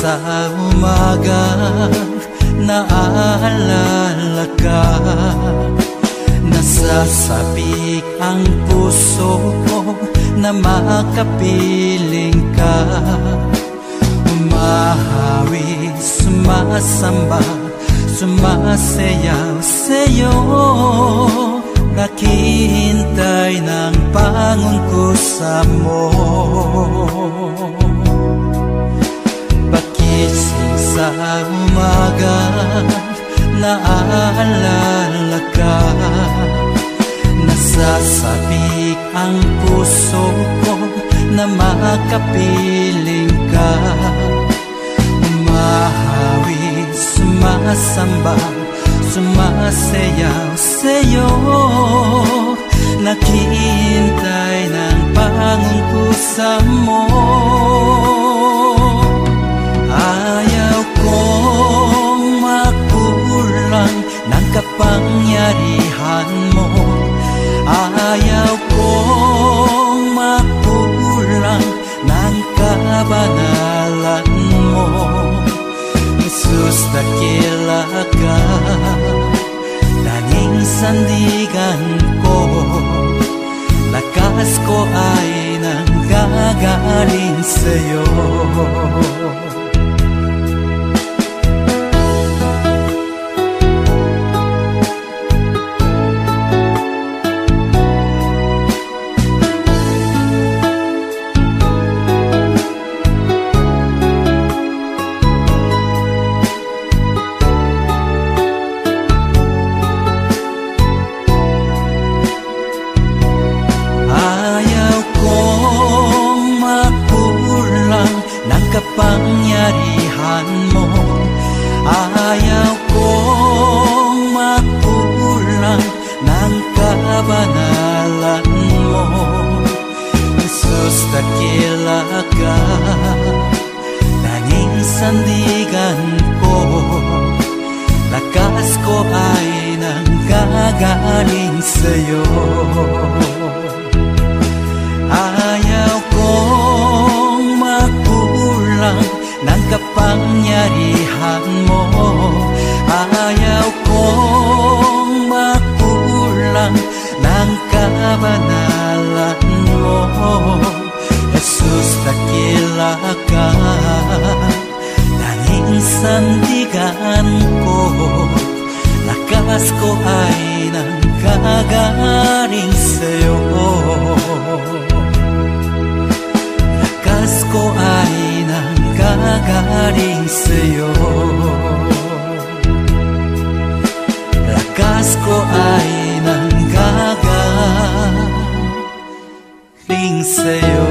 sa umaga naalala ka. Nasasabik ang puso ko na makapiling ka. Umahawi, sumasamba, sumasayaw sa'yo. Naghihintay ng pangungkusa mo. Pagising sa umaga naalala ka. Nasasabik ang puso ko na makapiling ka. Umahawi, sumasamba, sumasayaw sa'yo. Naghihintay ng pangungkusa mo. Ayaw kong makulang ng kapangyarihan mo. Ayaw kong makulang ng kabanalan mo. Jesus, dakila ka, tanging sandigan ko. Lakas ko ay nanggagaling sa'yo. Kapangyarihan mo. Ayaw kong makulang ng kabanalan mo. Jesus, dakila ka, tanging sandigan ko. Lakas ko ay nanggagaling sa'yo. Ayaw kong makulang ng kapangyarihan mo. Ayaw kong makulang ng kabanalan mo. Jesus, dakila ka, tanging sandigan ko. Lakas ko ay nanggagaling sa'yo. Lakas ko ay nanggagaling sa'yo. Lakas ko ay nanggagaling sa'yo.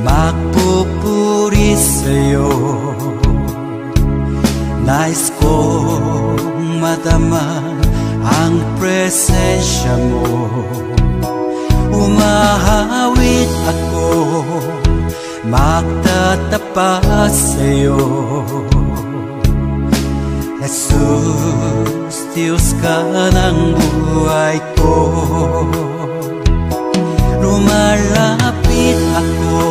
magpupuri sa'yo. Nais kong madama ang presensya mo. Umahawit ako, magtatapat sa'yo. Jesus, Diyos ka ng buhay ko. Lumalapit ako,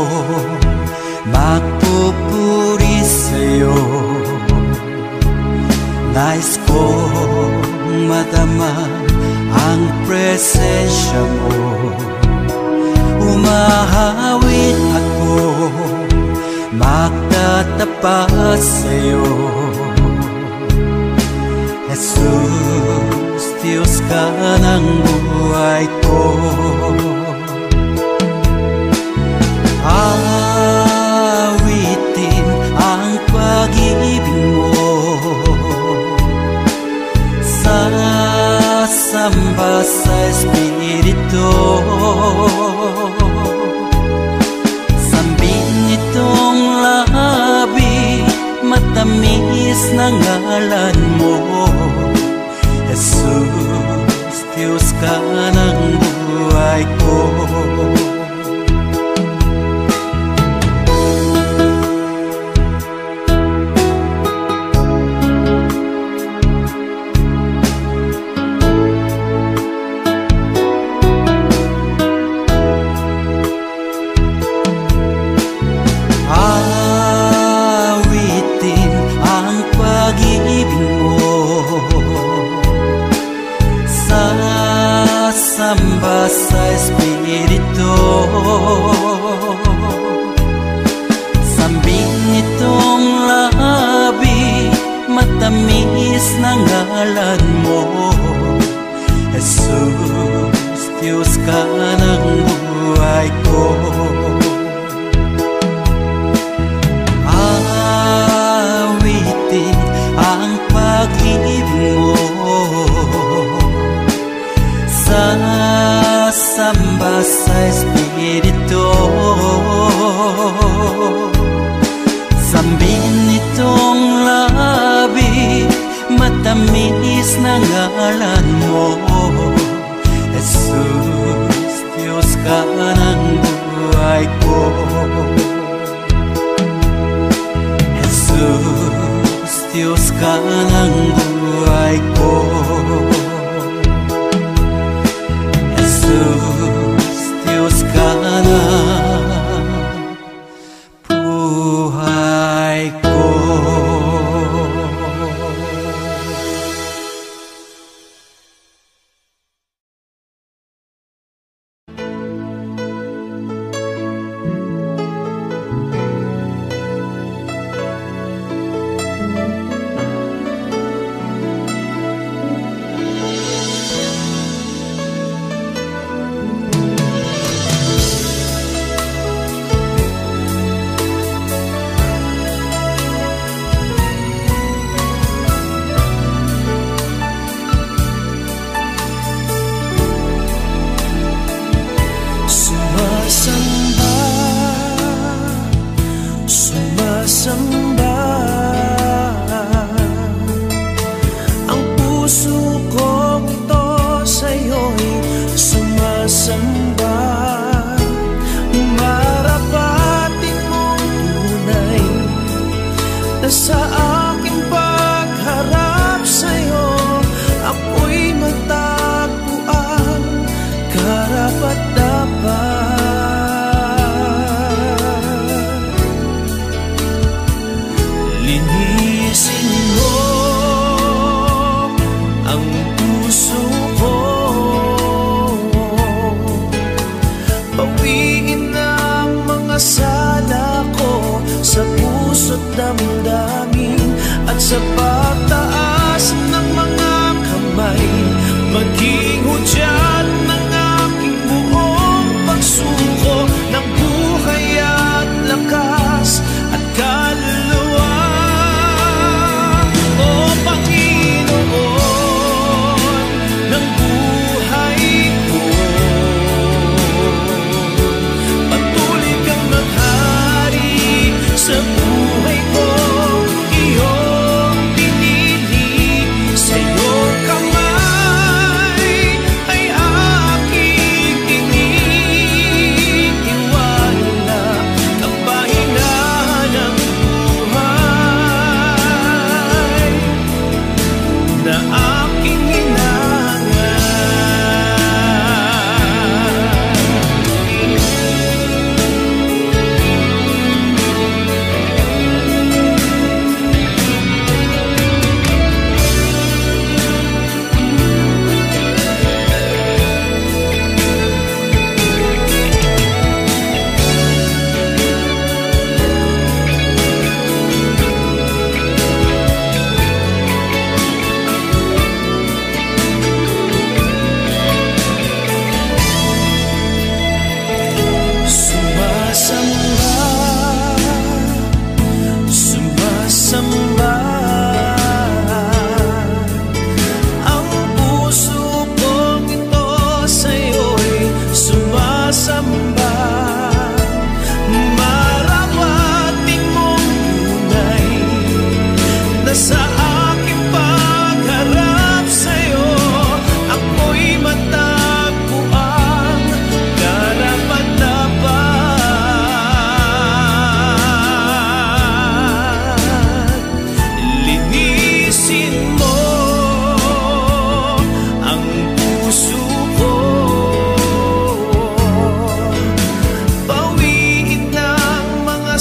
magpupuri sa'yo. Nais kong madama ang presensya mo. Umahawit ako, magtatapat sa'yo. Jesus, Diyos ka ng buhay ko. Awitin ang pag-ibig mo, sasamba sa Espiritu. Sambin itong labi, matamis na ngalan mo. Jesus, Diyos ka ng buhay ko. Awitin ang pag-ibig mo, sasamba sa Espiritu. Sambin itong labi, matamis na ngalan mo. Jesus, Diyos ka ng buhay ko. Awitin ang pag-ibig mo, sasamba sa Espiritu. Sambin itong labi, matamis na ngalan mo. Jesus, Diyos ka ng buhay ko. Jesus, Diyos ka ng buhay ko. Jesus, Diyos ka ng buhay ko. Patuloy kang maghahatid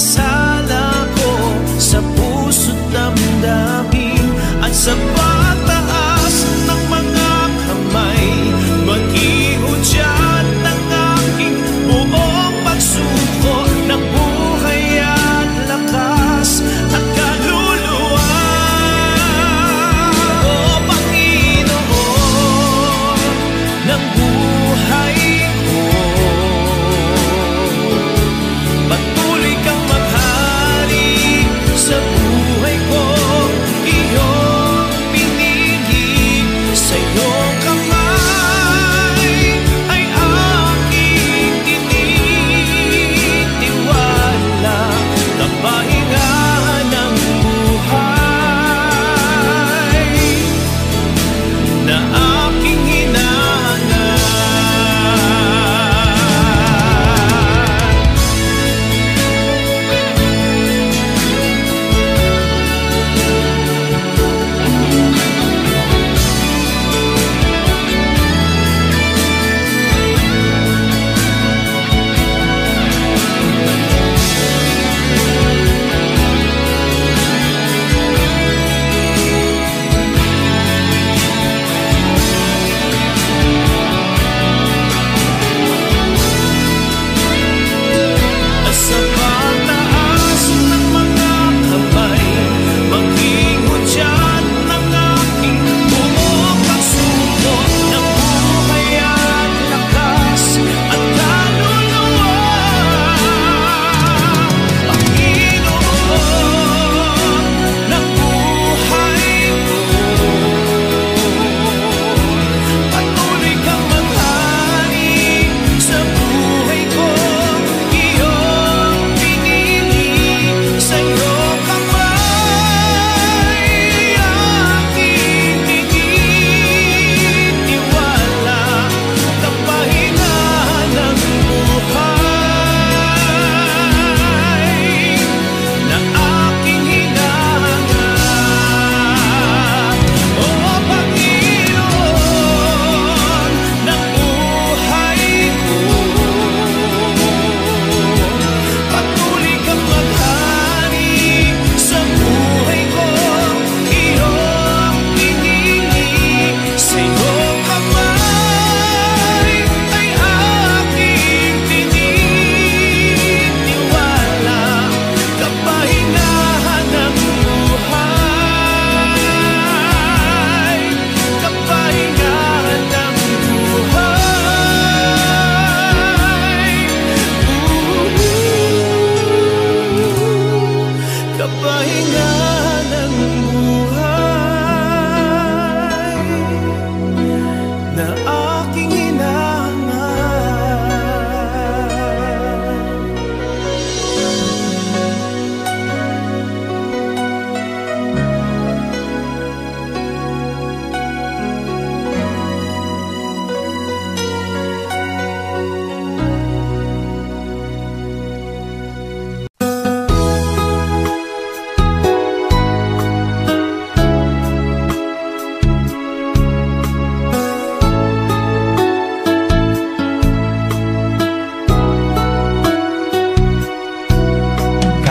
sala ko sa puso't damdamin at sa pagtaas ng mga kamay, mag-ihudyat ng aking buong pagsuko ng buhay at lakas at kaluluwa. O Panginoon ng buhay ko, patuloy kang maghari sa buhay ko. Iyong pinili, sa iyong kamay ay aking tinitiwala, kapahingahan ng buhay na aking hinangan. At sa pagtaas ng mga kamay, mag-ihudyat ng aking buong pagsuko ng buhay at lakas at kaluluwa. Panginoon ng buhay ko, patuloy kang maghari sa buhay ko. Iyong pinili, sa iyong kamay aking tinitiwala, kapahingahan ng buhay na aking hinangan. O Panginoon ng buhay ko, patuloy kang maghari sa buhay ko. Iyong pinili, sa iyong kamay ay aking tinitiwala, kapahingahan ng buhay, kapahingahan ng buhay, kapahingahan ng buhay na aking hinangan.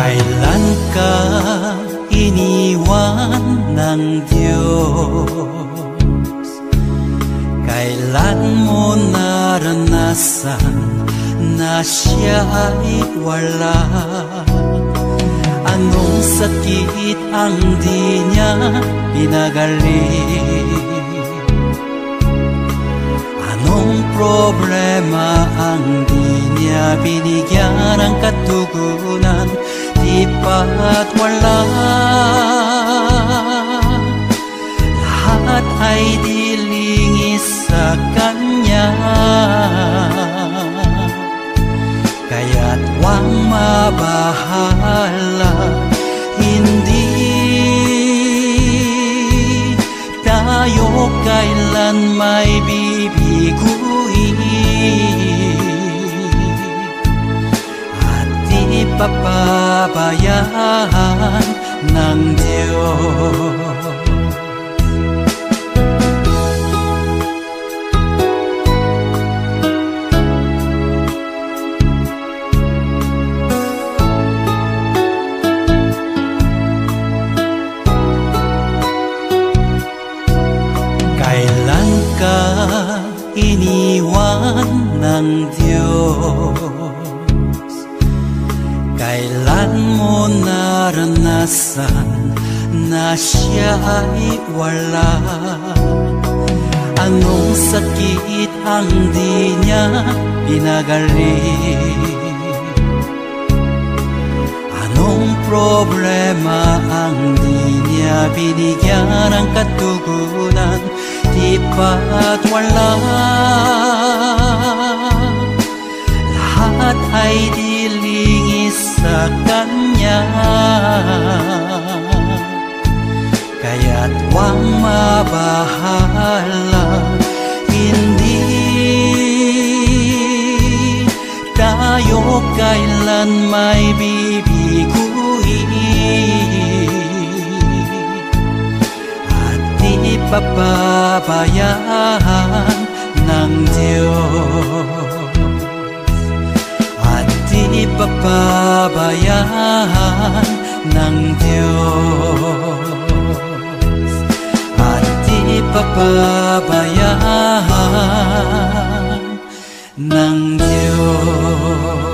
Kailan ka iniwan ng Diyos? Kailan mo naranasan na siya ay wala? Anong sakit ang di niya pinagaling? Anong problema ang di niya binigyan ng katugunan? Di ba't wala? Lahat ay dilingis sa Kanya, kaya't huwag mabahala. Hindi tayo kailan may bibiguin at di papabayaan ng Diyos. ng Diyos. Kailan mo naranasan na siya ay wala? Anong sakit ang di niya pinagaling? Anong problema ang di niya binigyan ng katugunan? Di ba't wala? Lahat ay dilingis sa Kanya, kaya't huwag mabahala. Hindi tayo kailan may bibiguin at di papabayaan ng Diyos, at di papabayaan ng Diyos, at di papabayaan ng Diyos.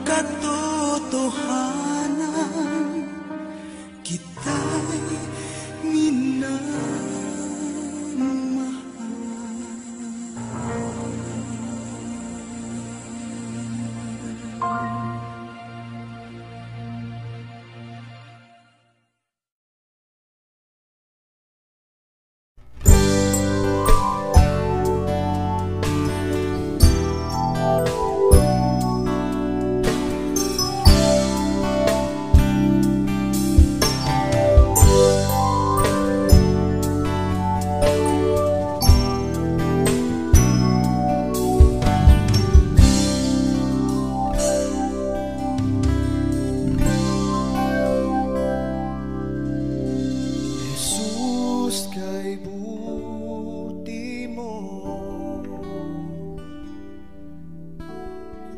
katotohanan, kita'y minamahal.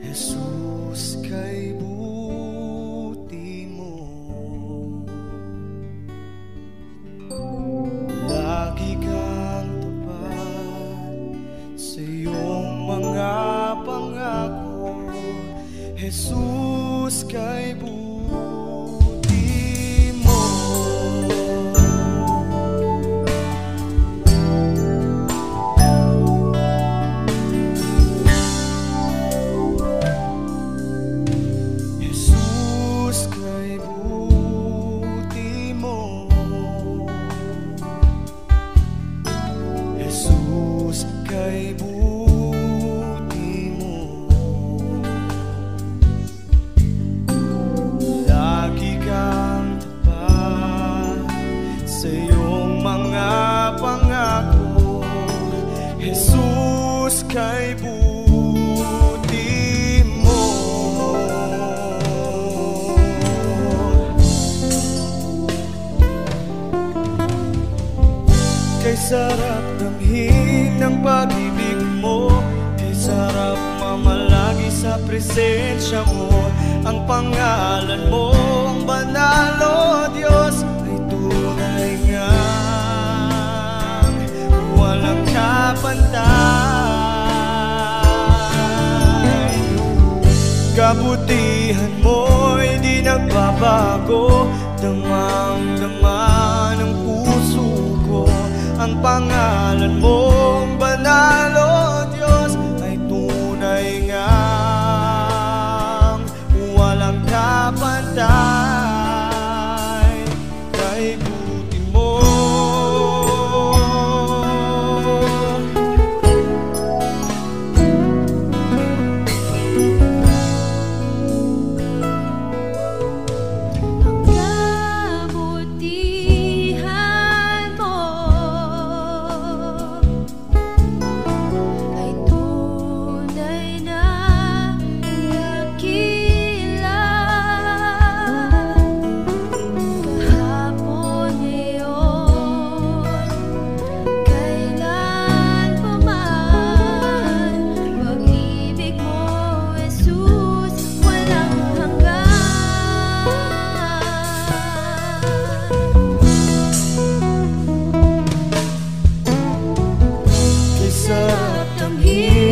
Jesus, kay buti mo, lagi kang tapat sa iyong mga pangako. Jesus, kay buti mo, kay buti mo, lagi kang tapat sa iyong mga pangako. Jesus, kay buti mo, kay sarap damhin ng pag-ibig mo, kay sarap mamalagi sa presensya mo. Ang pangalan mo, ang banal, o Diyos, ay tunay ngang walang kapantay. Kabutihan mo'y di nagbabago, damang-dama ng puso ko. Ang pangalan mong banal, o Diyos, ay tunay ngang walang kapantay. Kay buti mo, kay sarap damhin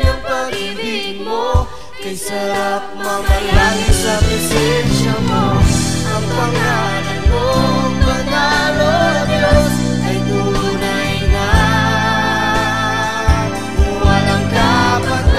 ang pag-ibig mo, kay sarap mamalagi sa presensya mo. Ang pangalan mong banal, o Diyos, ay tunay na walang kapantay.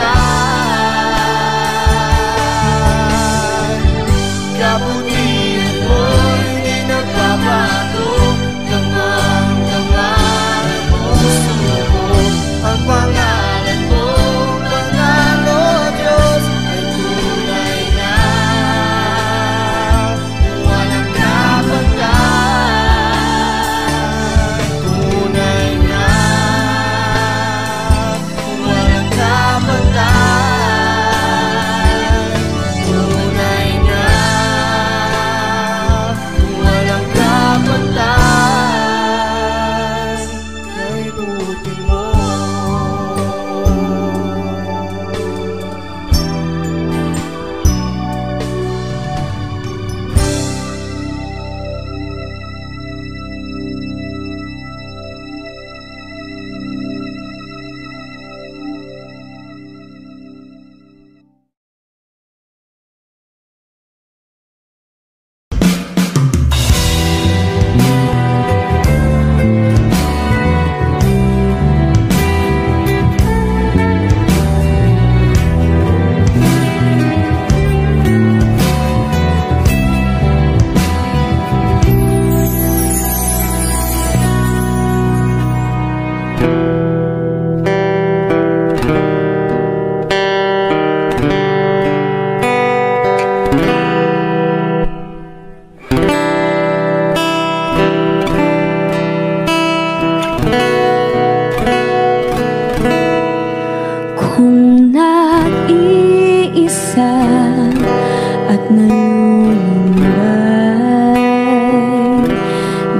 nalulunay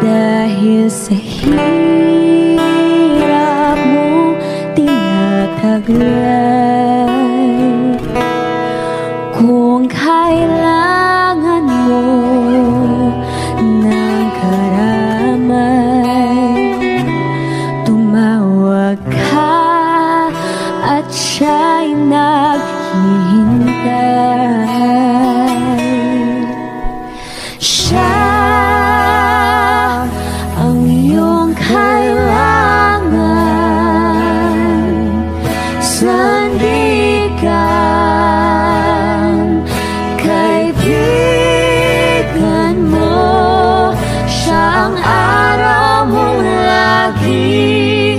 dahil sa hirap mo tinataglay. Kung kailangan mo ng karamay, tumawag ka at siya'y naghihintay. Siya ang iyong kailangan, sandigan, kaibigan mo. Siya ang araw mong lagi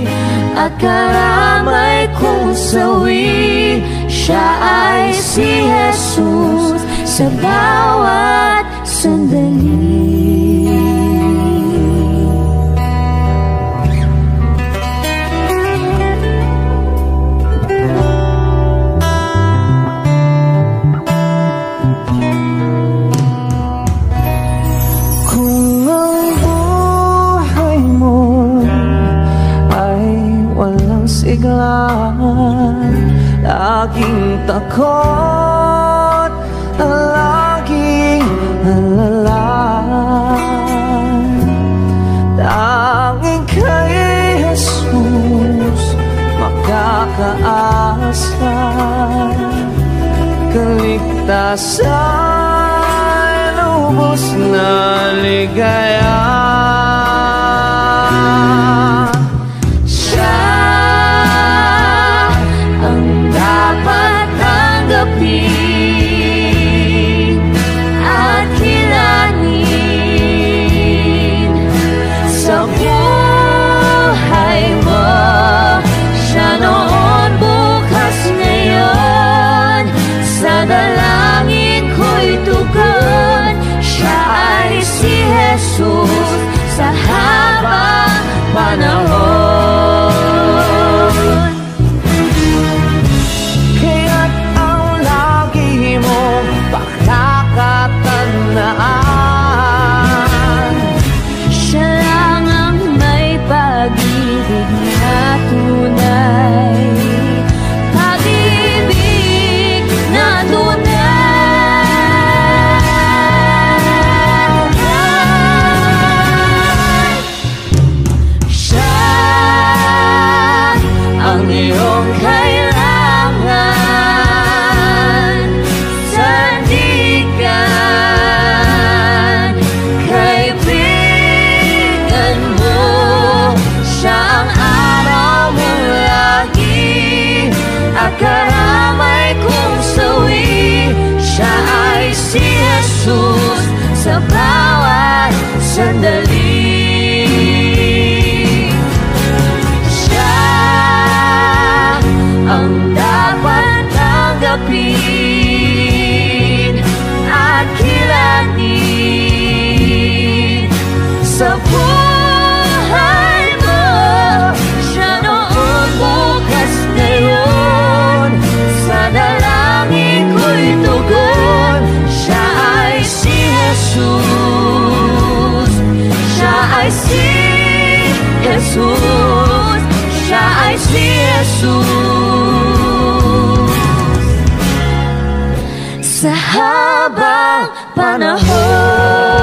at karamay kong sawi. Siya ay si Jesus sa bawat sandali. Kung ang buhay mo ay walang sigla, laging takot, laging alala, tanging kay Jesus makakaasa. Kaligtasan, lubos na ligaya. At kilalanin sa buhay mo. Siya noon, bukas, ngayon, sa dalangin ko'y tugon. Siya ay si Jesus sa habang panahon. Kaya't ang lagi mong pakakatandaan, Siya lang ang may pag-ibig na tunay, pag-ibig na tunay. Siya ang iyong kailangan, sandigan, kaibigan mo. Siya ang araw mong lagi at karamay kong sawi. Siya ay si Jesus sa bawat sandali. Siya ang dapat tanggapin at kilalanin sa buhay mo. Siya noon, bukas, ngayon, sa dalangin ko'y tugon. Siya ay si Jesus. Siya ay si Jesus. Siya ay si Jesus sa habang panahon.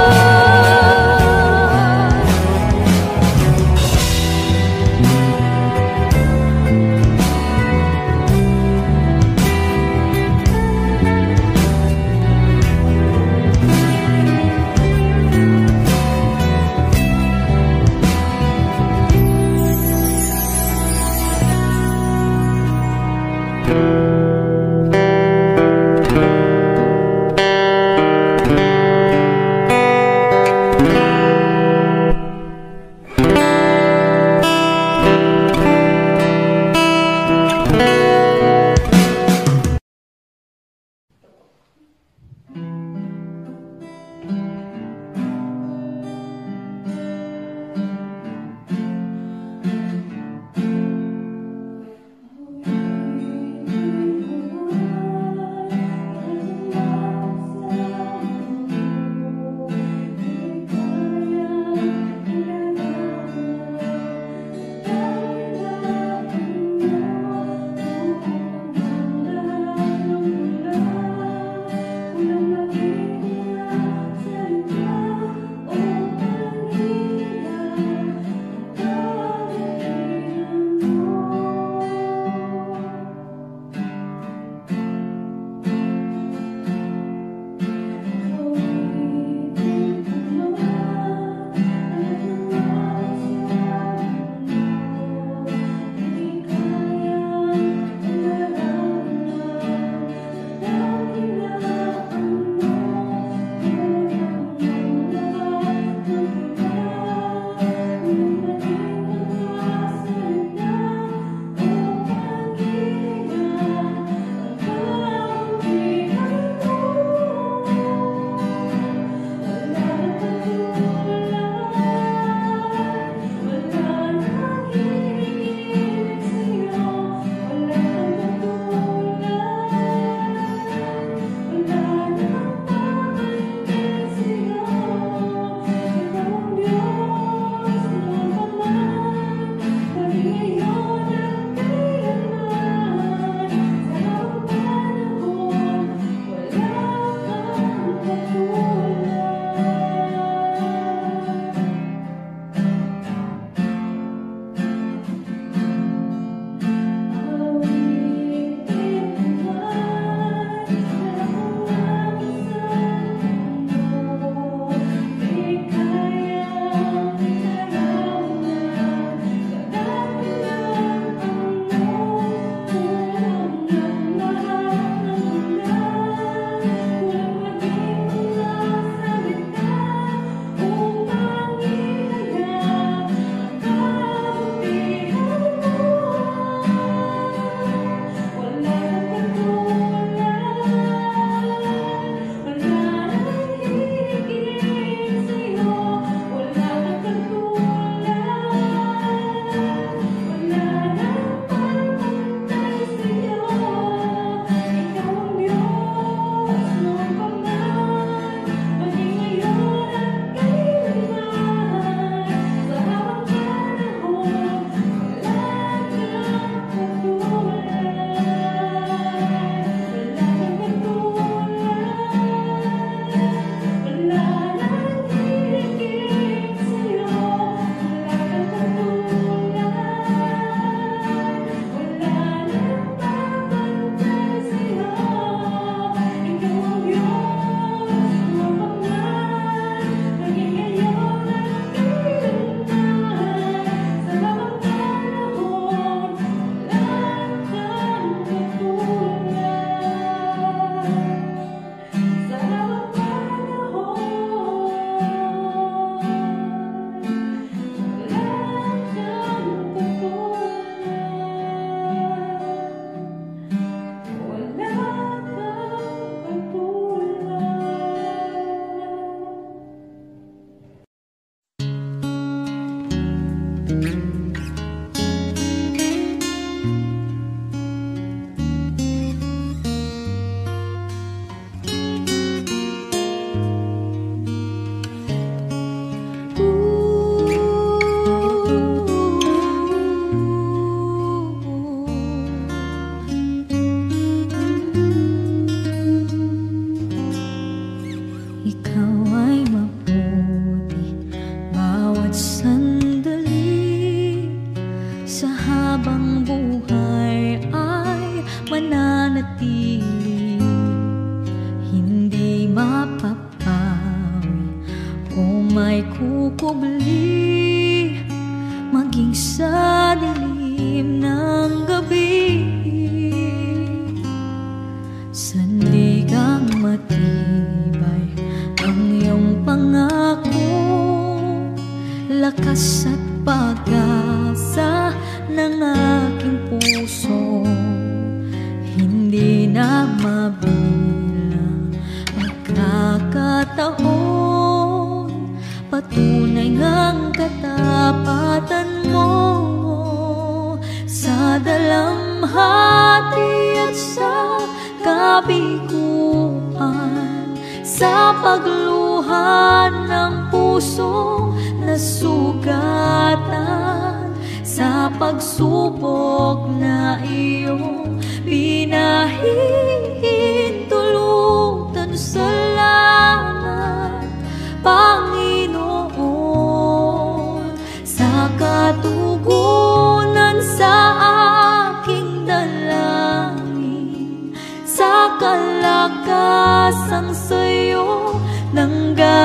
Pinahihintulutan sa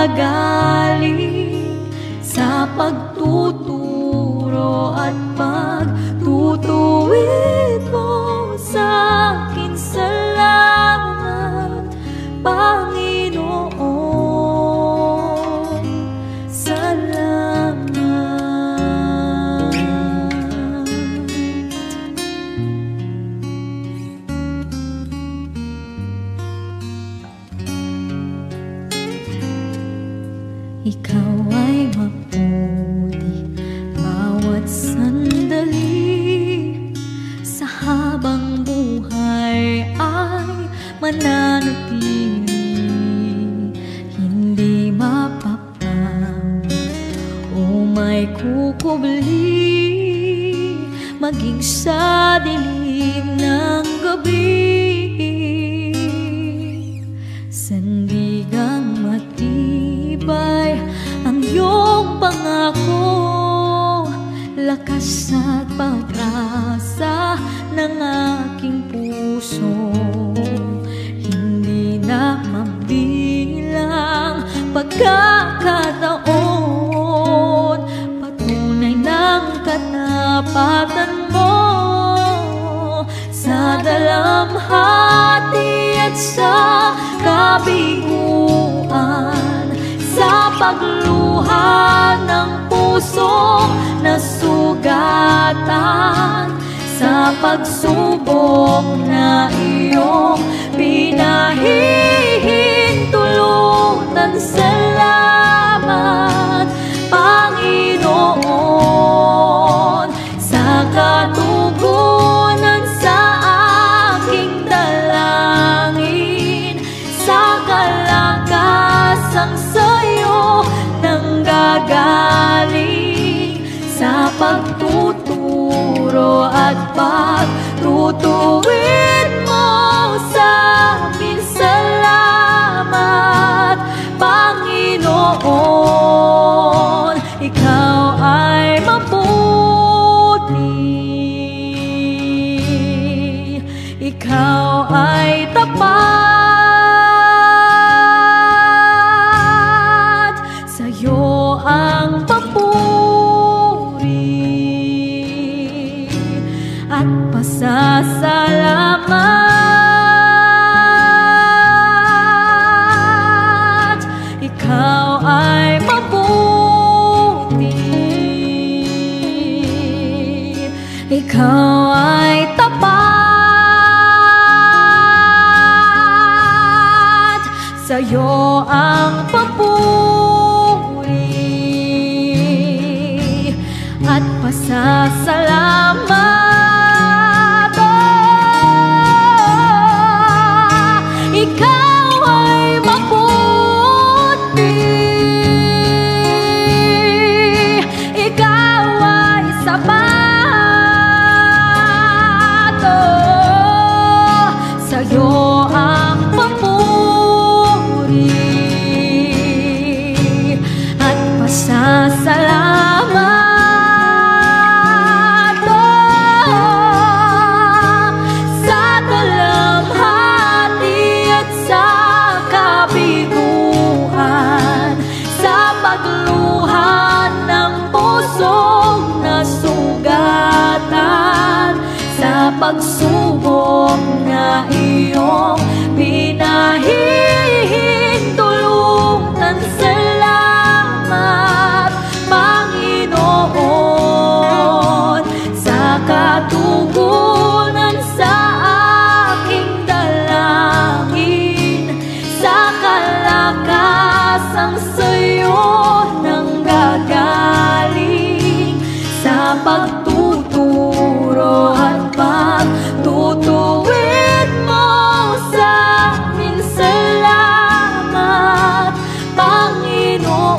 nanggagaling sa pagtuturo at pagtutuwid mo sa akin. Salamat, Panginoon, salamat. Ikaw ay mabuti bawat sandali, sa habang buhay ay mananatili, hindi mapapangit o may kukubli, maging sa dilim ng gabi. Sandigang matibay ang iyong pangako, lakas at pag-asa ng aking puso. Hindi na mabilang pagkakataon, patunay ng katapatan mo sa dalamhati at sa kabiguan, sa pagluha ng pusong nasugatan, sa pagsubok na iyong pinahihintulutan. Salamat, Panginoon, sa katugunan sa aking dalangin, sa kalakasang sa'yo nanggagaling, sa pagtuturo at pagtutuwid mo sa amin. Salamat, Panginoon, ikaw ay mabuti, ikaw ay tapat, sa'yo ang papuri at pasasalamat. Ikaw ay mabuti, ikaw ay tapat, sa'yo ang papuri at pasasalamat. Ikaw ay mabuti, ikaw ay sapat, sa'yo ang papuri at pasasalamat. Sa dalamhati at sa kabiguan, sa pagluhan ng pusong nasugatan, sa pagsubok na iyong pinahihintulutan. Salamat, Panginoon, sa katugunan sa aking dalangin, sa kalakasang sa'yo nanggagaling, sa pagtuturo at pagtutuwid mo sa amin. Salamat, Panginoon,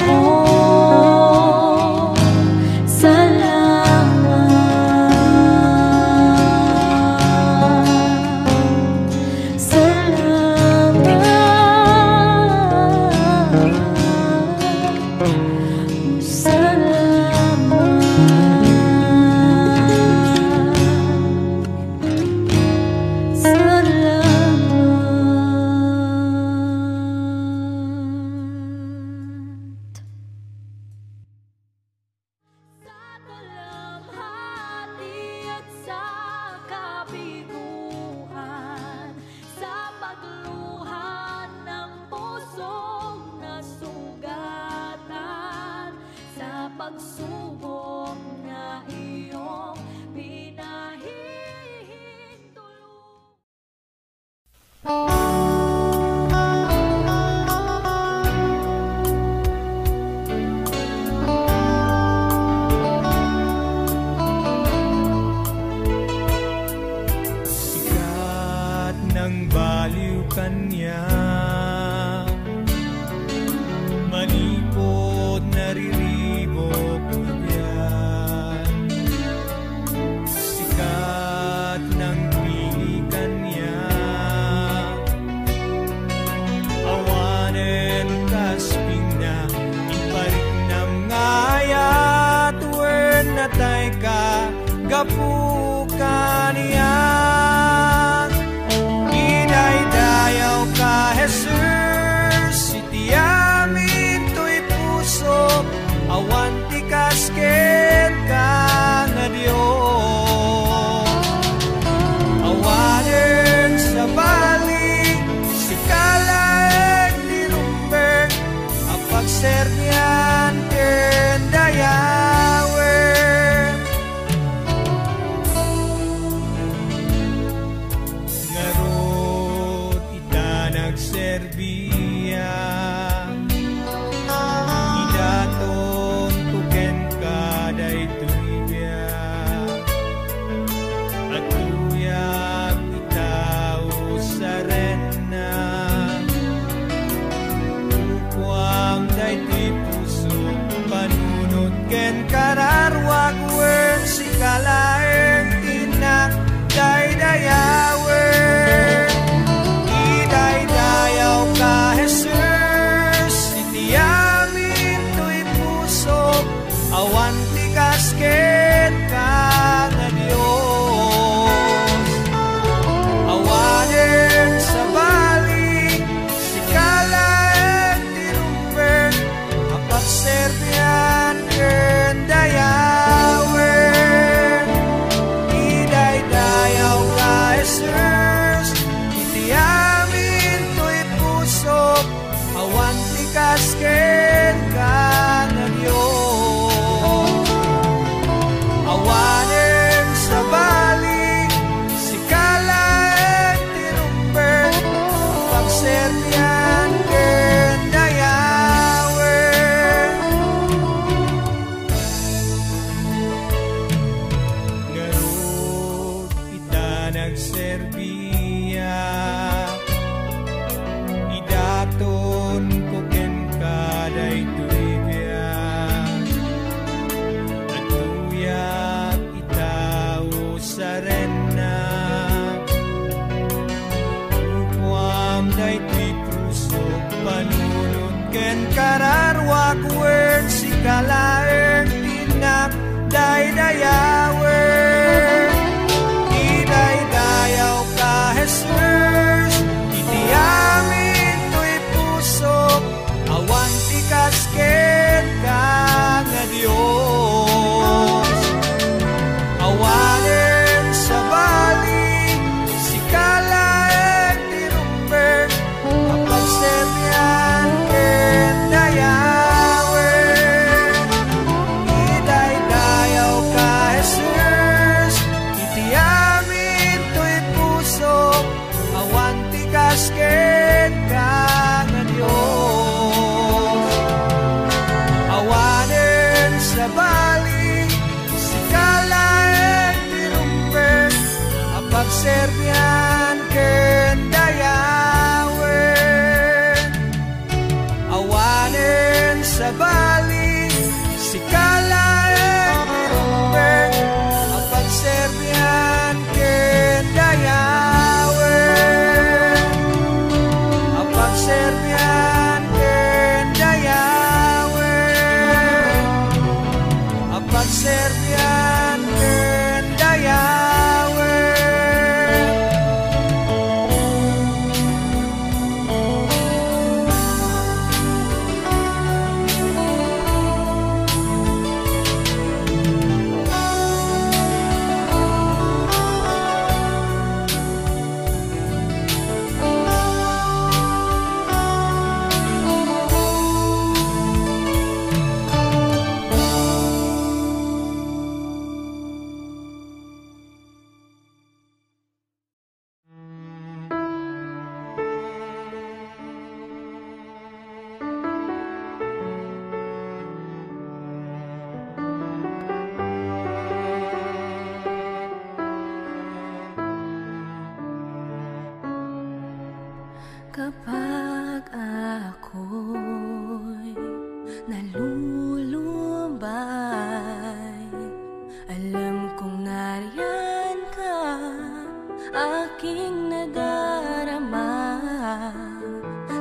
salamat, salamat. kasken ka nga Dios. Awanen sa balik si kalaeng tirumber, pagserbian ken dayawen. Garod ita nagserbiya, idaton ko ken kaday tuibyan, at tuyat itaw sa rena, upuam day tikrusok panunod ken kararwak wen si kalaeng tinak day dayawen. Iday dayaw ka Jesus, iti amin to'y pusok, awan ti kasken ka nga Dios. Awanen sa balik si kalaeng tirumber, kapagserbian ken dayawen. Iday dayaw ka Jesus, iti amin to'y pusok, awan ti kasken ka nga Dios. Awanen sa balik si kalaeng tirumber, apagserbian ken dayawen. Awanen sa balik si kalaeng tirumber, apagserbian ken dayawen. Apagserbian ken dayawen. Apagserbian ken dayawen. Kapag ako'y nalulumbay, alam kong nariyan ka, aking nadarama.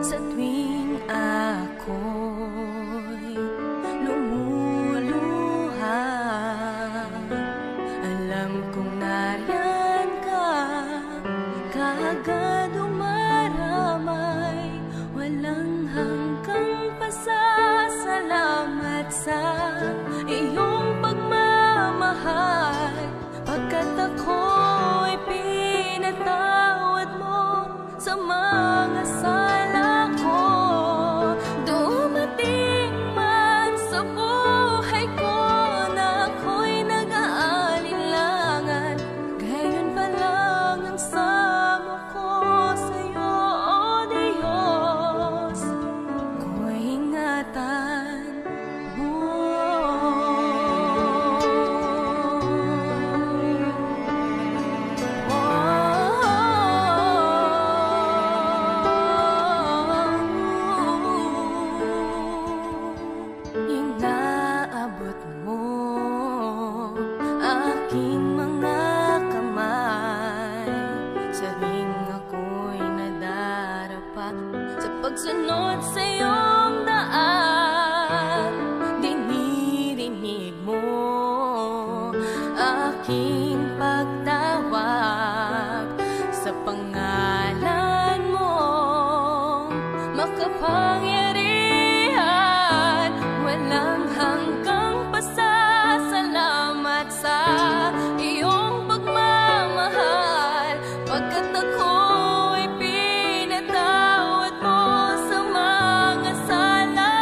Sa tuwing ako'y lumuluha, alam kong nariyan ka, kaagad umaramay. Walang hanggang pasasalamat sa iyong pagmamahal, pagkat ako'y pinatawad mo sa mga sala ko. Dumating man sa buhay ko na ako'y nag-aalinlangan, gayon pa lang ang samo ko sa'yo, O Diyos. Ko'y ingatan mo. Inaabot mo aking mga kamay, sabing ako'y nadarapa sa pagsunod sa iyong daan. Dinirinig mo aking pagtawag sa pangalan mo, makapangyarihan. Walang hanggang pasasalamat sa iyong pagmamahal, pagkat ako'y pinatawad mo sa mga sala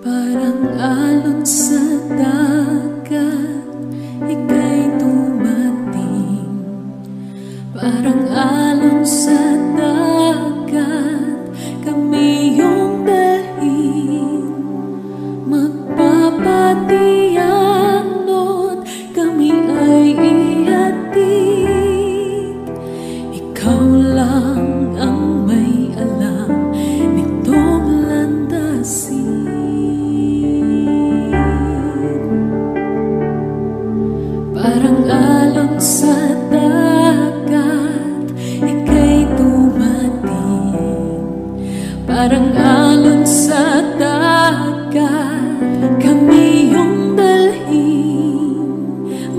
Parang alon sa dagat, ika'y dumating. Parang alon sa dagat, kami iyong dalhin. Magpapatiyanod, kami ay ihatid. Ikaw lang ang may alam nitong landasin. Parang alon sa dagat, ika'y dumating. Parang alon sa dagat, kami iyong dalhin.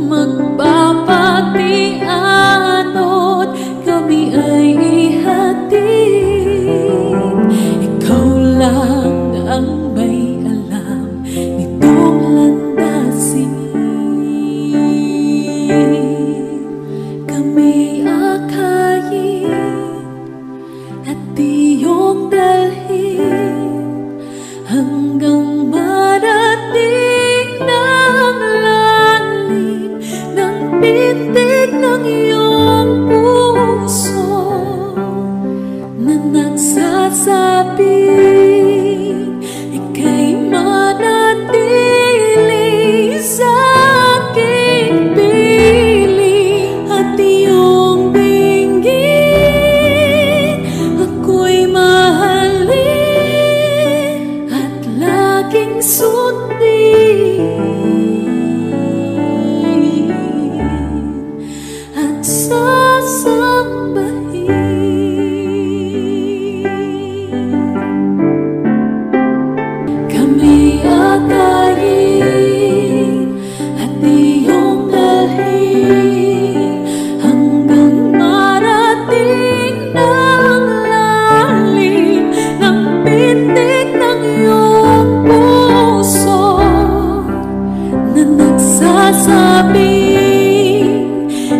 Magpapatianod, kami ay ihatid. Ikaw lang ang may alam nitong landasin. Kami akayin at iyong dalhin hanggang marating ng lalim ng pintig ng iyong puso na nagsasabing ika'y manatili sa aking piling at iyong dinggin. Ako'y mahalin at laging sundin at sasambahin. Kami akayin at iyong dalhin hanggang marating ng lalim ng pintig ng iyong puso na nagsasabing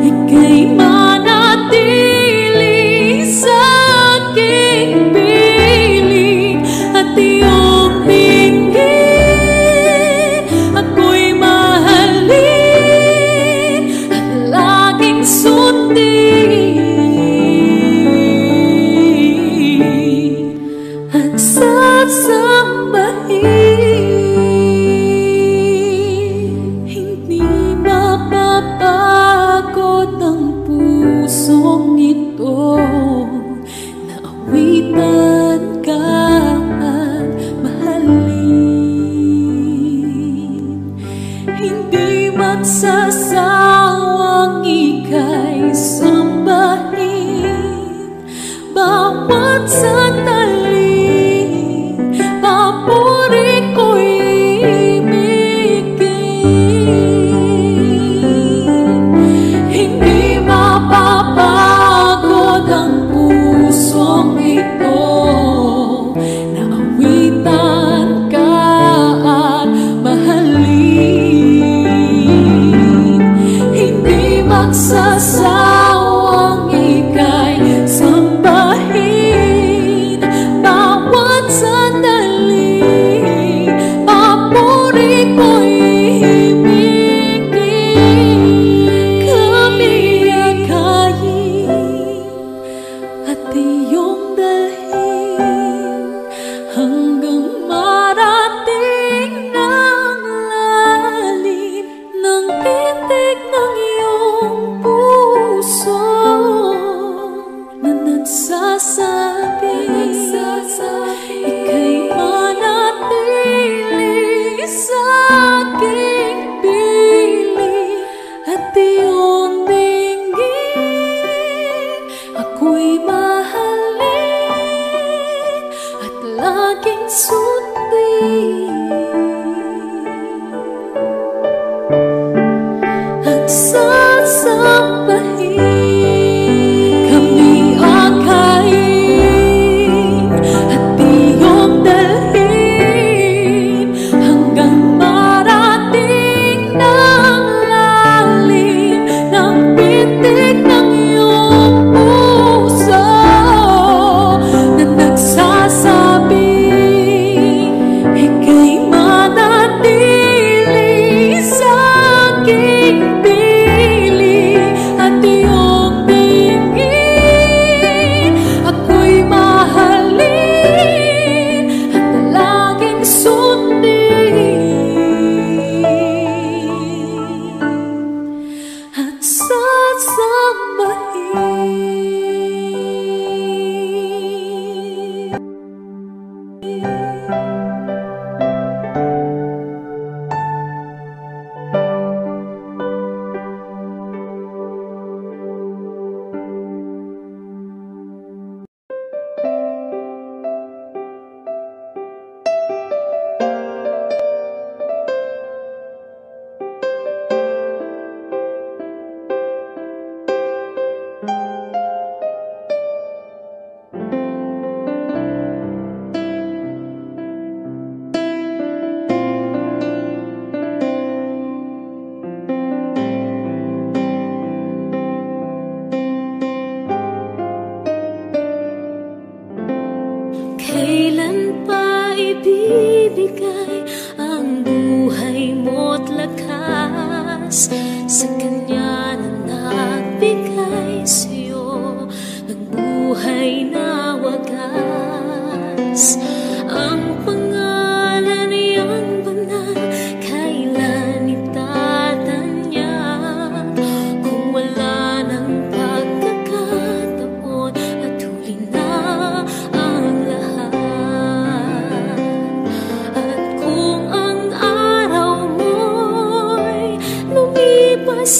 ika'y manatili sa aking piling at iyong dinggin. Ako'y mahalin at laging sundin at sasambahin.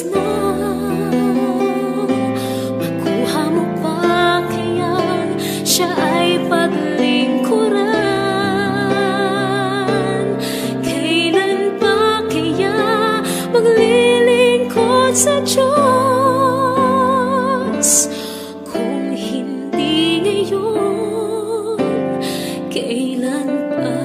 na. Makuha mo pa kayang siya ay paglingkuran? Kailan pa kaya maglilingkod sa Diyos? Kung hindi ngayon, kailan pa?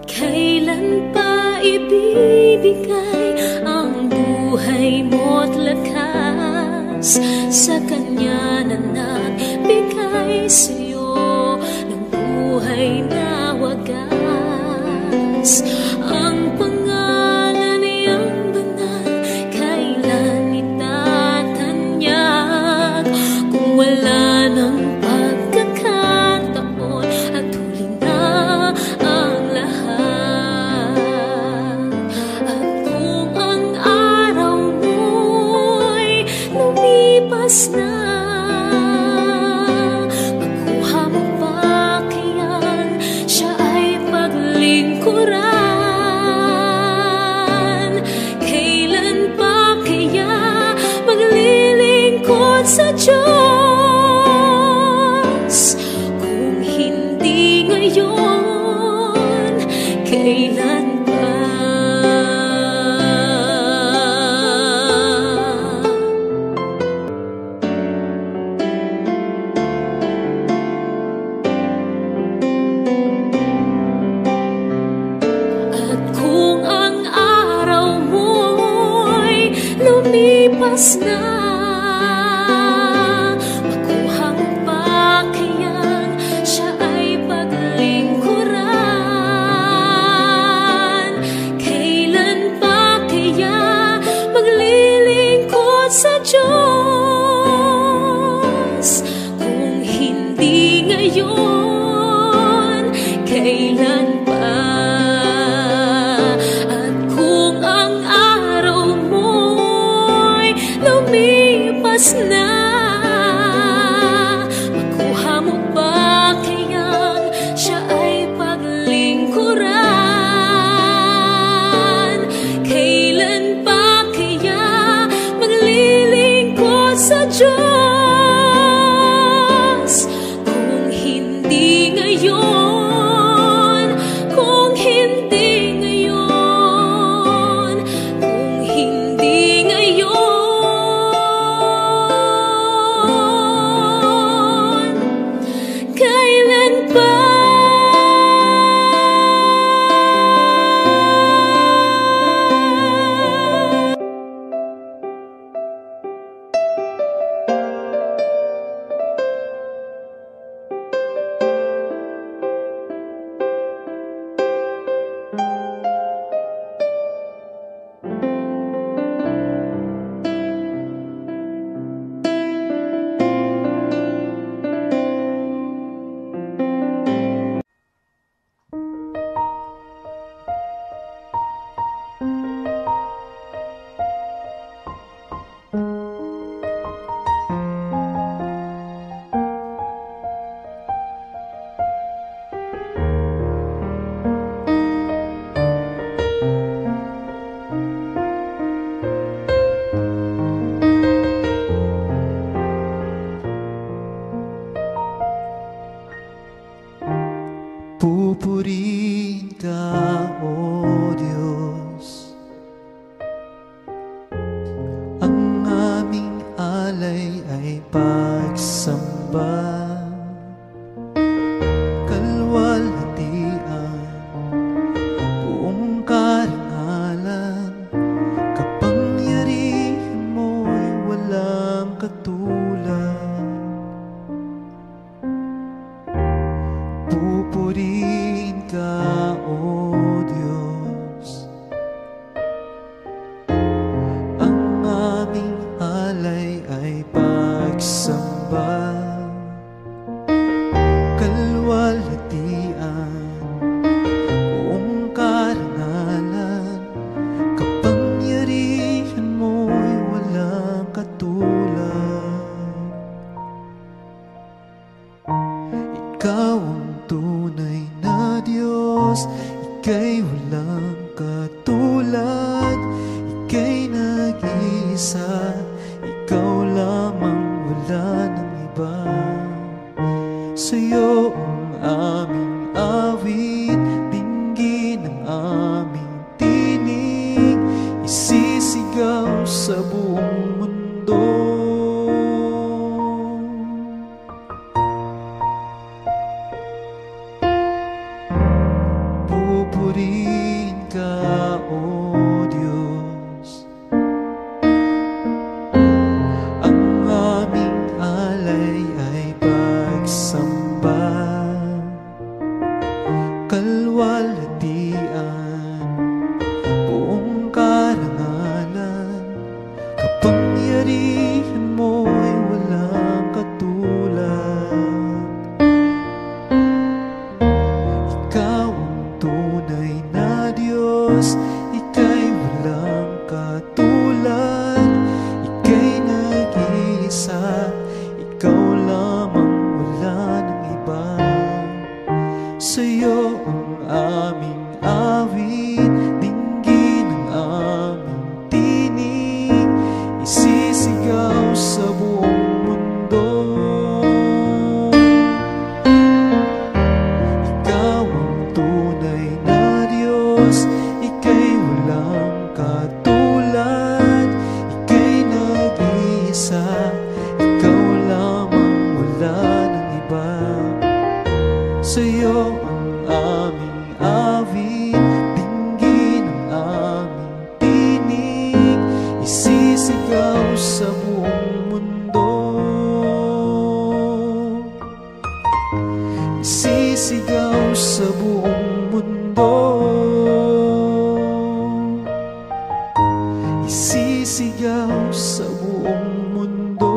Kailan pa ibibigay ang buhay mo't lakas sa Kanya na nagbigay sa'yo ng buhay na wagas? Ang pangalan niyang banal, kailan itatanyag? Kung wala ng pagkakataon at huli na ang lahat. At kung ang araw mo'y lumipas na, makuha mo pa kayang siya ay paglingkuran? Kailan pa kaya maglilingkod sa Diyos? Kung hindi ngayon, kailan pa? At kung ang araw mo'y lumipas na, makuha mo pa kayang siya ay paglingkuran? Kailan pa kaya maglilingkod sa Diyos? Kung hindi ngayon, kailan pa? At kung ang araw mo'y lumipas na, makuha mo pa kayang siya ay paglingkuran? Kailan pa kaya maglilingkod sa Diyos? Kung hindi ngayon, kung hindi ngayon, kung hindi ngayon, kailan pa? Pupurihin ka, O Diyos, ang aming alay ay pagsamba. Kalwalhatian, buong karangalan, kapangyarihan mo'y walang katulad. Pupurihin ka, O Diyos, ang aming alay ay pagsamba. Kalwalhatian, buong karangalan, kapangyarihan mo'y walang katulad. Ikaw ang tunay na Diyos, ika'y walang sa'yo ang aming awit, dinggin ang aming tinig, isisigaw sa buong mundo. Pupurihin ka, O Diyos, ang aming alay ay pagsamba, kalwalhatian, buong karangalan, kapangyarihan mo'y walang katulad. Ikaw ang tunay na Diyos, ika'y walang katulad, ika'y nag-iisa, ikaw lamang, wala ng iba. Sa'yo ang aming awit, dinggin ang aming tinig, isisigaw sa buong mundo. Ikaw ang tunay na Diyos, ika'y walang katulad, ika'y nag-iisa, ikaw lamang, wala ng iba. Sa'yo ang aming awit, dinggin ang aming tinig, isisigaw sa buong mundo. Isisigaw sa buong mundo. Isisigaw sa buong mundo.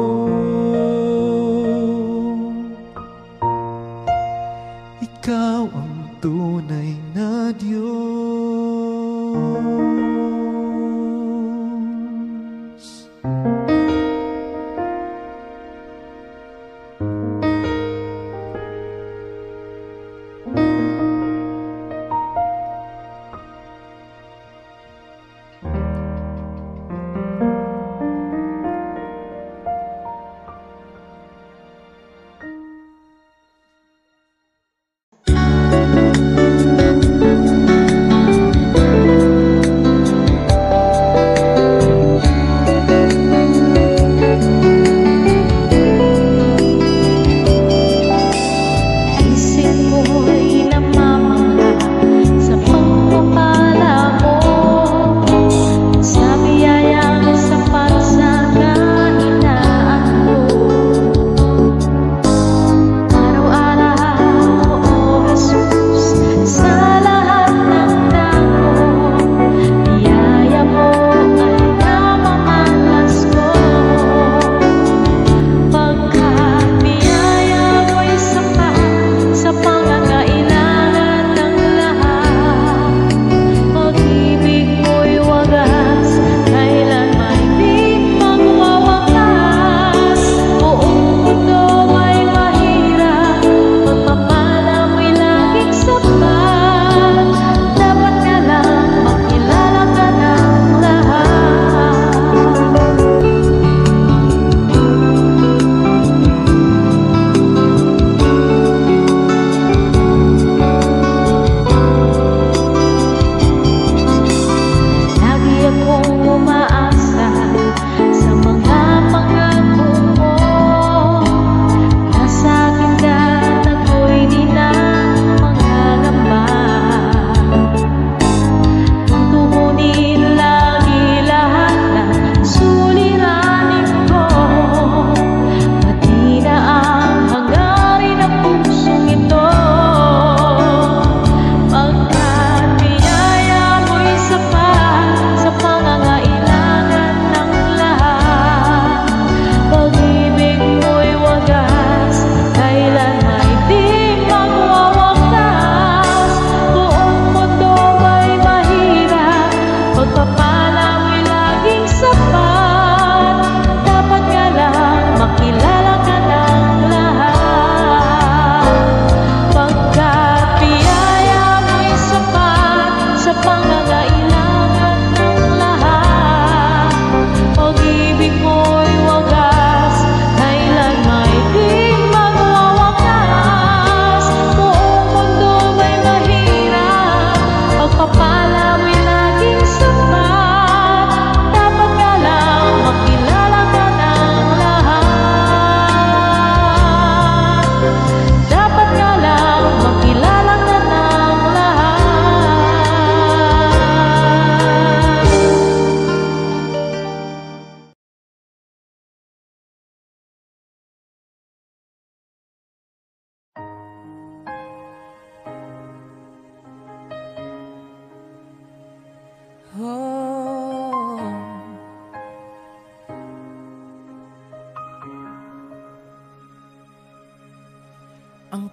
Ikaw ang tunay na Diyos.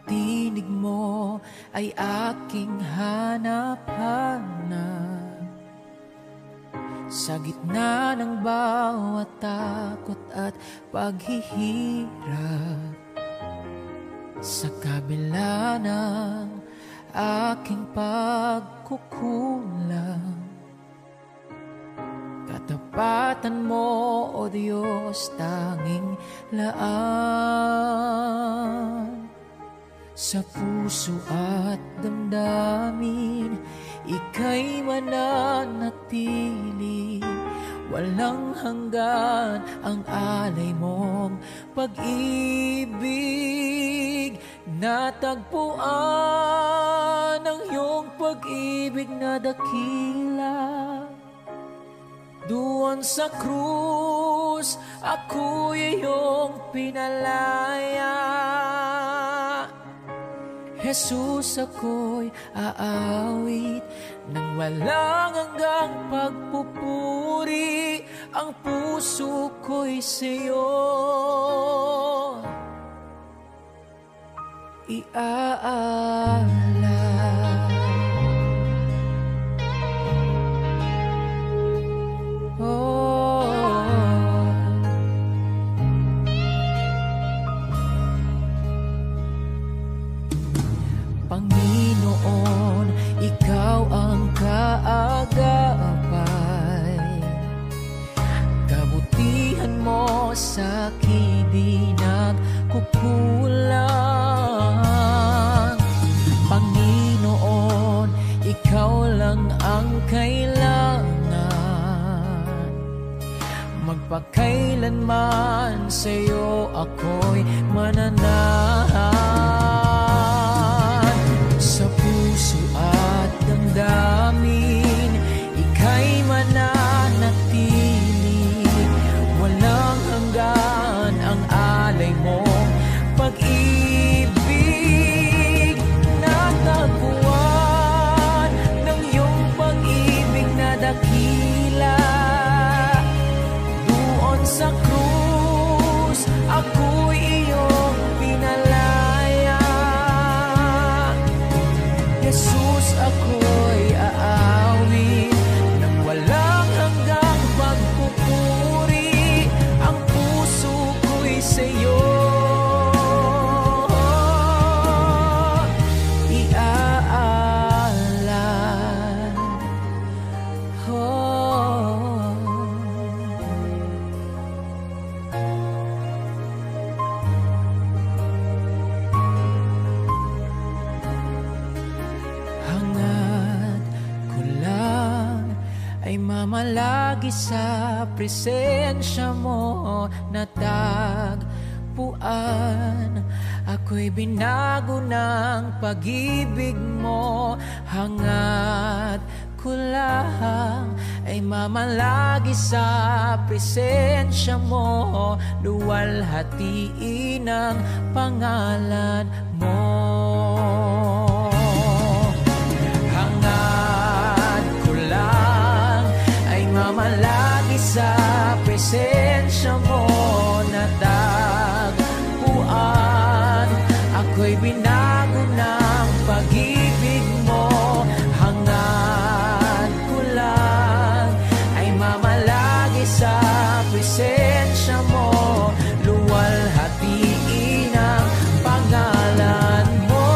tinig mo ay aking hanap-hanap. Sa gitna ng bawat takot at paghihirap, sa kabila ng aking pagkukulang, katapatan mo, O Diyos, tanging laan. Sa puso at damdamin, ika'y mananatili. Walang hanggan ang alay mong pag-ibig. Natagpuan ang iyong pag-ibig na dakila. Doon sa krus, ako'y iyong pinalaya. Jesus, ako'y aawit nang walang hanggang pagpupuri. Ang puso ko'y sa'yo iaalay. Panginoon, ikaw ang kaagapay. Kabutihan mo sa akin di nagkukulang. Panginoon, ikaw lang ang kailangan. Magpakailanman sa'yo ako'y mananahan. Sa puso at damdamin, ika'y mananatili. Walang hanggan ang alay mong pag-ibig. Natagpuan ng iyong pag-ibig na dakila. Doon sa krus, ako'y iyong pinalaya. Jesus, ako'y aawit nang walang hanggang pagpupuri. Ang puso ko'y sa'yo iaalay. Hangad ko lang ay mamalagi sa presensya mo. Natagpuan, ako'y binago ng pag-ibig mo. Hangad ko lang ay mamalagi sa presensya mo. Luwalhatiin ang pangalan mo. Hangad ko lang ay mamalagi sa presensya mo. Natagpuan, ako'y binago ng pag-ibig mo. Hangad ko lang ay mamalagi sa presensya mo. Luwalhatiin ang pangalan mo.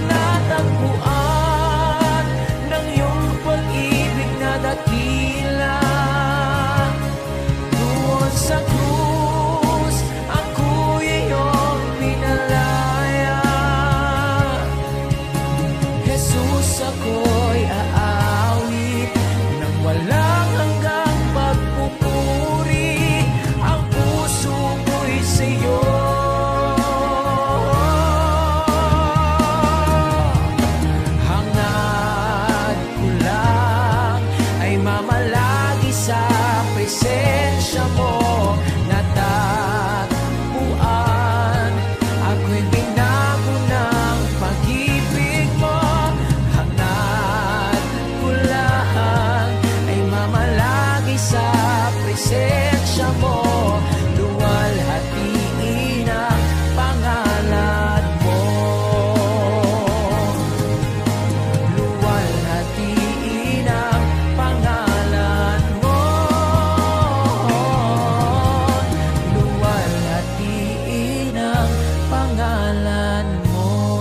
Natagpuan ng iyong pag-ibig na dakila. Doon sa krus, ako'y iyong pinalaya. pangalan mo.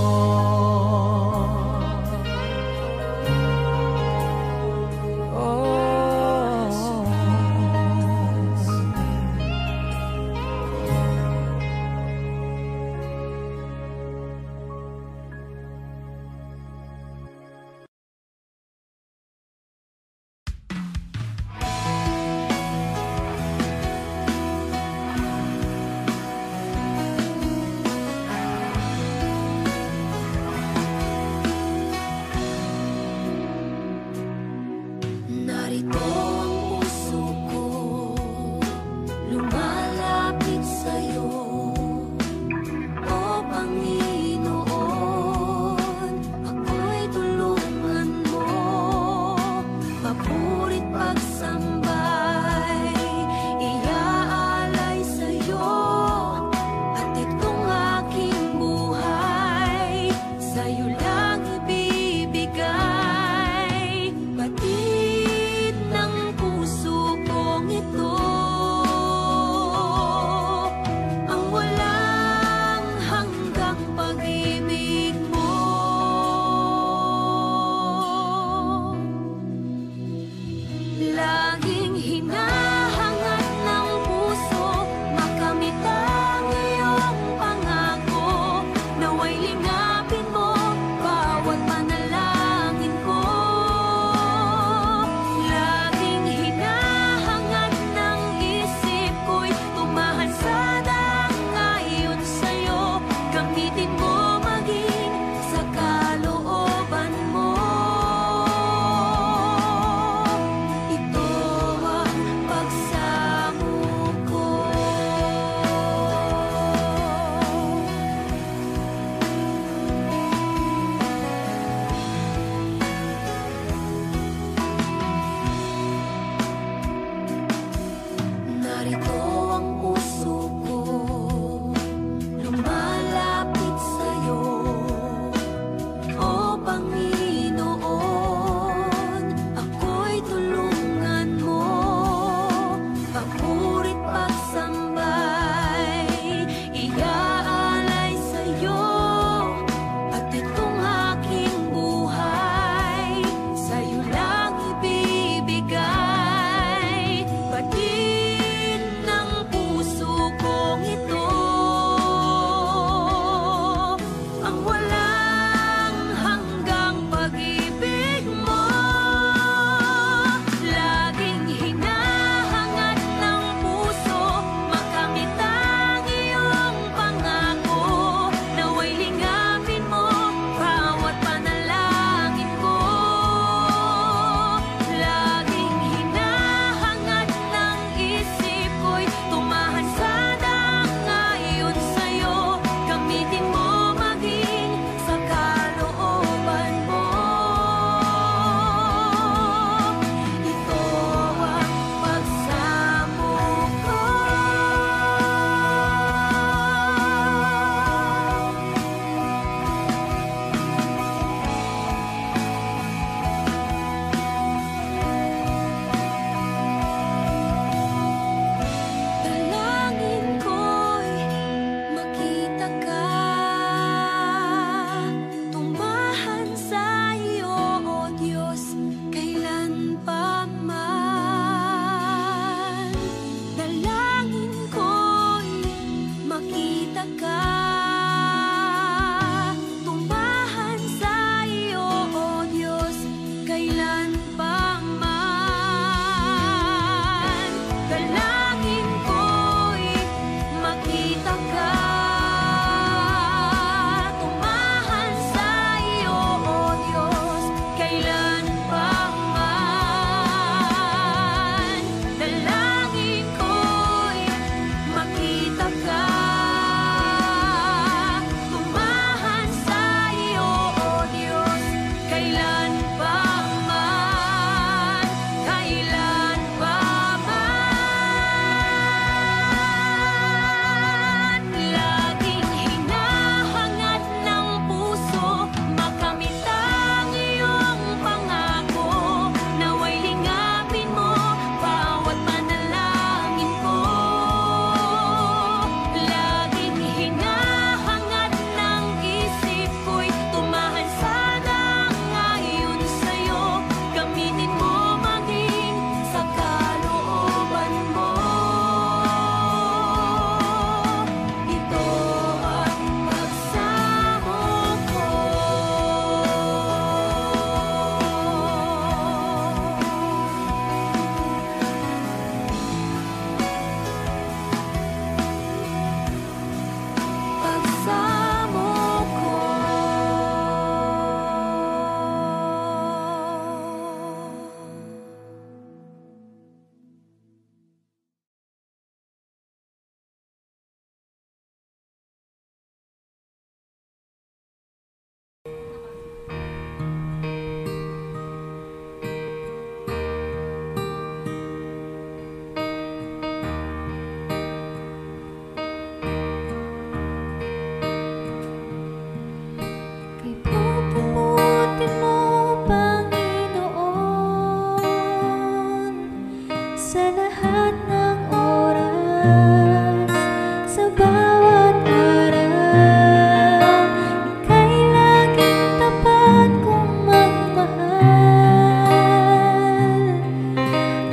ika'y laging tapat kong magmahal.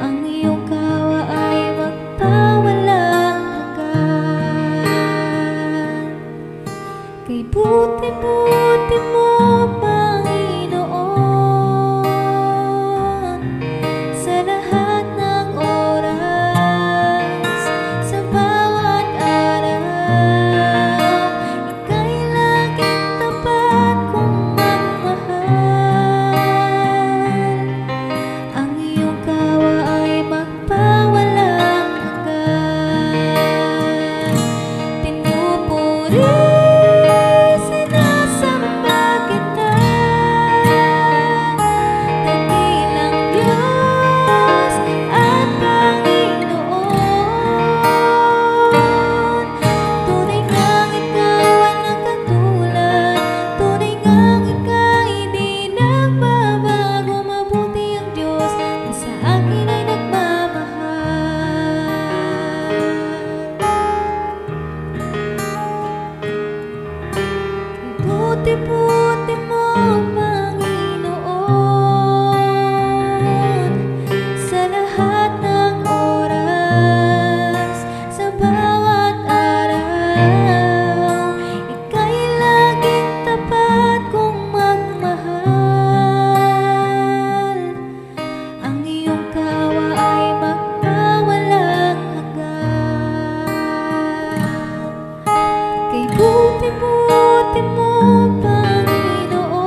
Ang iyong kawa ay magpawalang hanggan. Kay buti-buti mo, Panginoon, sa lahat ng oras, sa bawat araw, ika'y laging tapat kong magmahal. Ang iyong kawa ay magpawalang hanggan. Pinupuri, sinasamba kita, dakilang Diyos at Panginoon. Tunay ngang ika'y walang katulad, tunay ngang ika'y di nagbabago. Mabuti ang Diyos na sa akin ay nagmamahal. Buti-buti mo, Panginoon, sa lahat ng oras, sa bawat araw, ika'y laging tapat kong magmahal. Ang iyong kawa ay magpawalang hanggan. Kay buti-buti mo, Panginoon,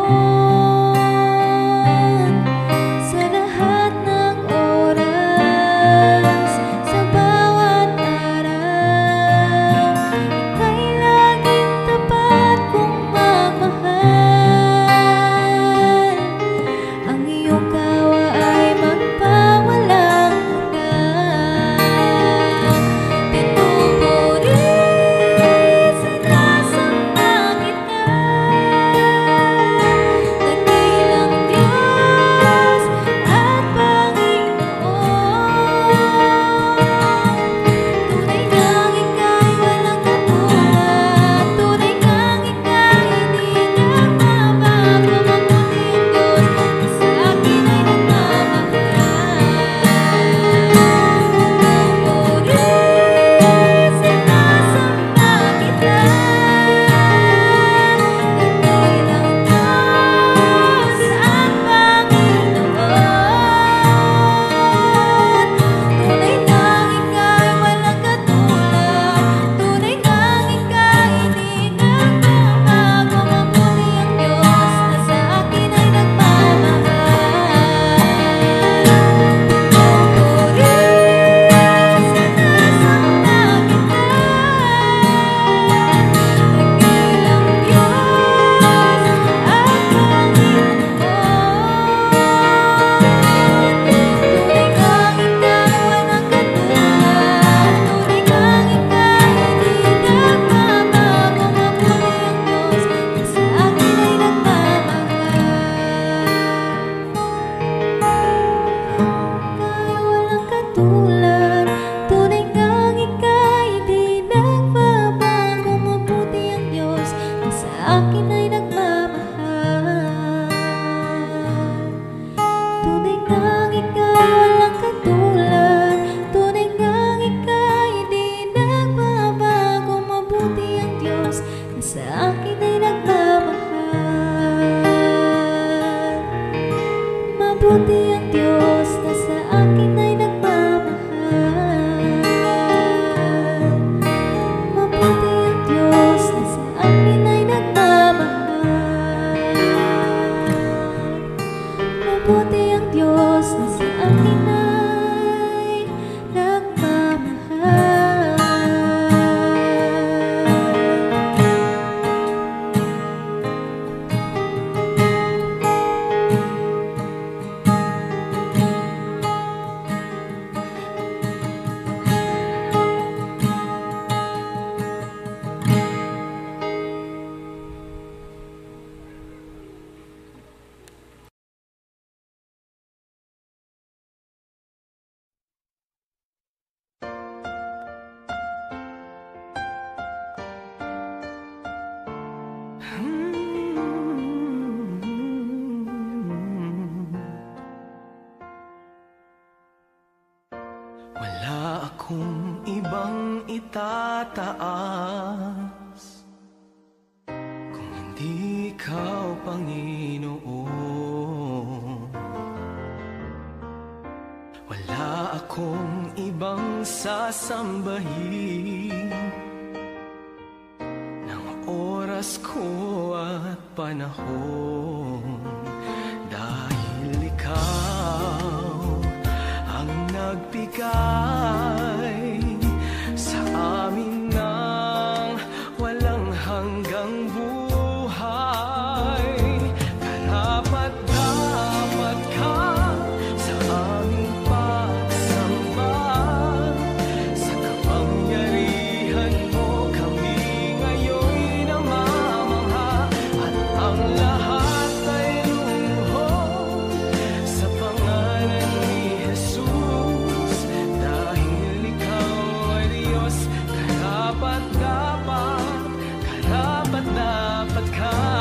sa lahat ng oras, sa bawat araw, ika'y laging tapat kong magmahal. Ang iyong kawa ay magpawalang hanggan. Pinupuri, sinasamba kita, dakilang Diyos at Panginoon. Tunay ngang ika'y walang katulad, tunay ngang ika'y di nagbabago. Mabuti ang Diyos na sa akin ay nagmamahal. Pinupuri, sinasamba kita, dakilang Diyos at Panginoon. Tunay ngang ika'y walang katulad, tunay ngang ika'y di nagbabago. Mabuti ang Diyos na sa akin ay nagmamahal. Pinupuri, sinasamba kita, dakilang Diyos at Panginoon. Tunay ngang ika'y walang katulad, tunay ngang ika'y di nagbabago. Mabuti ang Diyos na sa akin ay nagmamahal. Ika'y walang katulad, tunay ngang ika'y di nagbabago. Mabuti ang Diyos na sa akin ay nagmamahal. Tunay ngang ika'y walang katulad, tunay ngang ika'y di nagbabago. Mabuti ang Diyos na sa akin ay nagmamahal. Mabuti ang Diyos na sa akin ay nagmamahal. Mabuti ang Diyos na sa akin ay nagmamahal. Mabuti ang Diyos na sa akin ay nagmamahal. itataas kung hindi ikaw, Panginoon. Wala akong ibang sasambahin ng oras ko at panahon, dahil ikaw ang nagbigay sa amin ng walang hanggang buhay. Karapat-dapat ka sa aming pagsamba, sa kapangyarihan mo kami ngayon'y namamangha, at ang lahat ay lumuhod sa pangalan ni Jesus, dahil ikaw ay Diyos. Karapat-dapat ka